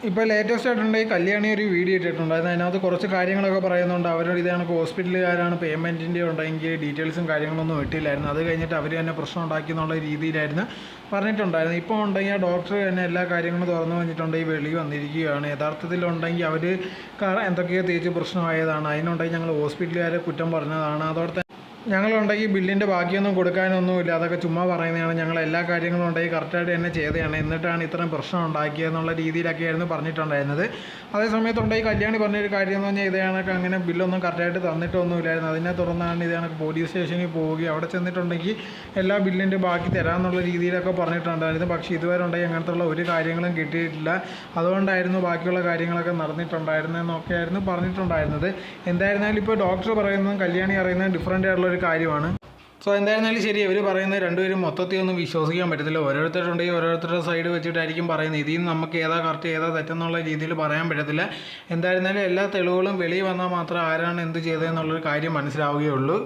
ഇപ്പോൾ ലേറ്റസ്റ്റ് ആയിട്ടുണ്ടെങ്കിൽ കല്യാണി ഒരു വീഡിയോ ഇട്ടിട്ടുണ്ടായിരുന്നു. അതിനകത്ത് കുറച്ച് കാര്യങ്ങളൊക്കെ പറയുന്നുണ്ട്. അവരോട് ഇത് കണക്ക് ഹോസ്പിറ്റലുകാരാണ് പേയ്മെൻറ്റിൻ്റെ ഉണ്ടെങ്കിൽ ഡീറ്റെയിൽസും കാര്യങ്ങളൊന്നും ഇട്ടില്ലായിരുന്നു. അത് കഴിഞ്ഞിട്ട് അവർ തന്നെ പ്രശ്നം ഉണ്ടാക്കി എന്നുള്ള രീതിയിലായിരുന്നു പറഞ്ഞിട്ടുണ്ടായിരുന്നു. ഇപ്പോൾ ഉണ്ടെങ്കിൽ ആ ഡോക്ടർ തന്നെ എല്ലാ കാര്യങ്ങളും തുറന്നു വന്നിട്ടുണ്ടെങ്കിൽ വെളി വന്നിരിക്കുകയാണ്. യഥാർത്ഥത്തിലുണ്ടെങ്കിൽ അവർ എന്തൊക്കെയോ തേച്ച് പ്രശ്നമായതാണ്. അതിനുണ്ടെങ്കിൽ ഞങ്ങൾ ഹോസ്പിറ്റലുകാരെ കുറ്റം പറഞ്ഞതാണ്. അതോടെ ഞങ്ങളുണ്ടെങ്കിൽ ബില്ലിൻ്റെ ബാക്കിയൊന്നും കൊടുക്കാനൊന്നുമില്ല, അതൊക്കെ ചുമ്മാ പറയുന്നതാണ്. ഞങ്ങൾ എല്ലാ കാര്യങ്ങളും ഉണ്ടെങ്കിൽ കറക്റ്റായിട്ട് തന്നെ ചെയ്തതാണ്, എന്നിട്ടാണ് ഇത്രയും പ്രശ്നം ഉണ്ടാക്കിയതെന്നുള്ള രീതിയിലൊക്കെയായിരുന്നു പറഞ്ഞിട്ടുണ്ടായിരുന്നത്. അതേസമയത്തുണ്ടെങ്കിൽ കല്യാണി പറഞ്ഞൊരു കാര്യം എന്ന് പറഞ്ഞാൽ ഇതേണക്ക് അങ്ങനെ ബില്ലൊന്നും കറക്റ്റായിട്ട് തന്നിട്ടൊന്നുമില്ലായിരുന്നു. അതിനെ തുടർന്നാണ് ഇതേണക്ക് പോലീസ് സ്റ്റേഷനിൽ പോവുകയും അവിടെ ചെന്നിട്ടുണ്ടെങ്കിൽ എല്ലാ ബില്ലിൻ്റെ ബാക്കി തരാമെന്നുള്ള രീതിയിലൊക്കെ പറഞ്ഞിട്ടുണ്ടായിരുന്നു. പക്ഷേ ഇതുവരെ ഉണ്ടെങ്കിൽ അങ്ങനത്തുള്ള ഒരു കാര്യങ്ങളും കിട്ടിയിട്ടില്ല. അതുകൊണ്ടായിരുന്നു ബാക്കിയുള്ള കാര്യങ്ങളൊക്കെ നടന്നിട്ടുണ്ടായിരുന്നതെന്നൊക്കെയായിരുന്നു പറഞ്ഞിട്ടുണ്ടായിരുന്നത്. എന്തായിരുന്നാലും ഇപ്പോൾ ഡോക്ടർ പറയുന്നതും കല്യാണി അറിയുന്നതും ഡിഫറൻ്റ് ആയിട്ടുള്ള ഒരു കാര്യമാണ്. സോ എന്തായിരുന്നാലും ശരി, ഇവർ പറയുന്നത് രണ്ടുപേരും മൊത്തത്തിൽ ഒന്നും വിശ്വസിക്കാൻ പറ്റത്തില്ല. ഓരോരുത്തരുണ്ടെങ്കിൽ ഓരോരുത്തരുടെ സൈഡ് വെച്ചിട്ടായിരിക്കും പറയുന്നത്. ഇതിൽ നിന്ന് നമുക്ക് ഏതാ കറക്റ്റ് ഏതാ തെറ്റെന്നുള്ള രീതിയിൽ പറയാൻ പറ്റത്തില്ല. എന്തായിരുന്നാലും എല്ലാ തെളിവുകളും വെളിയിൽ വന്നാൽ മാത്രം ആരാണ് എന്ത് ചെയ്തതെന്നുള്ളൊരു കാര്യം മനസ്സിലാവുകയുള്ളൂ.